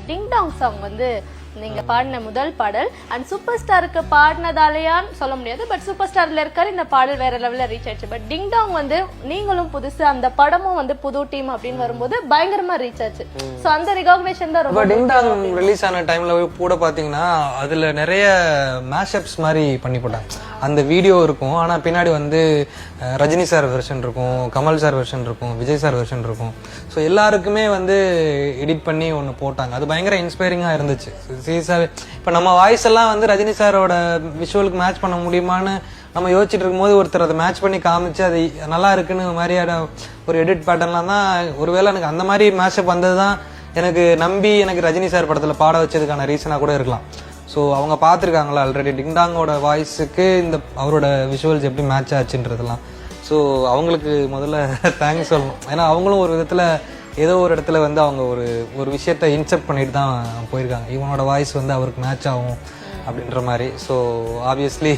டிங் Tang song வந்து நீங்க பாடின முதல் பாடல் அண்ட் சூப்பர் ஸ்டாருக்கு பாடினதாலேயான்னு சொல்ல முடியாது. பட் சூப்பர் ஸ்டார்ல இருக்காரு, இந்த பாடல் வேற லெவல்ல ரீச் ஆயிடுச்சு. பட் டிங் டாங் வந்து நீங்களும் புதுசு, அந்த படமும் வந்து புது டீம் அப்படின்னு வரும்போது பயங்கரமா ரீச் ஆச்சு. சோ அந்த ரெகக்னிஷன் தான் ரொம்ப. டிங் டாங் ரிலீஸ் ஆன டைம்ல கூட பாத்தீங்கன்னா அதுல நிறைய மேஷப்ஸ் மாதிரி பண்ணி போட்டாங்க. அந்த வீடியோ இருக்கும், ஆனா பின்னாடி வந்து ரஜினி சார் வெர்ஷன் இருக்கும், கமல் சார் வெர்ஷன் இருக்கும், விஜய் சார் வெர்ஷன் இருக்கும். ஸோ எல்லாருக்குமே வந்து எடிட் பண்ணி ஒன்று போட்டாங்க. அது பயங்கர இன்ஸ்பைரிங்காக இருந்துச்சு. சீரியஸாகவே இப்போ நம்ம வாய்ஸ் எல்லாம் வந்து ரஜினி சாரோட விஷுவலுக்கு மேட்ச் பண்ண முடியுமான்னு நம்ம யோசிச்சுட்டு இருக்கும்போது ஒருத்தர் அதை மேட்ச் பண்ணி காமிச்சு அது நல்லா இருக்குன்னு மாதிரியான ஒரு எடிட் பேட்டர்ன்லாம் தான். ஒருவேளை எனக்கு அந்த மாதிரி மேட்சப் வந்தது தான் எனக்கு நம்பி எனக்கு ரஜினி சார் படத்தில் பாட வச்சதுக்கான ரீசனாக கூட இருக்கலாம். ஸோ அவங்க பார்த்துருக்காங்களா ஆல்ரெடி டிங்டாங்கோட வாய்ஸுக்கு இந்த அவரோட விஷுவல்ஸ் எப்படி மேட்ச் ஆச்சுன்றதுலாம். ஸோ அவங்களுக்கு முதல்ல தேங்க்ஸ் சொல்லணும். ஏன்னா அவங்களும் ஒரு விதத்தில் ஏதோ ஒரு இடத்துல வந்து அவங்க ஒரு விஷயத்த இன்செப்ட் பண்ணிட்டு தான் போயிருக்காங்க. இவனோட வாய்ஸ் வந்து அவருக்கு மேட்ச் ஆகும் அப்படின்ற மாதிரி. So obviously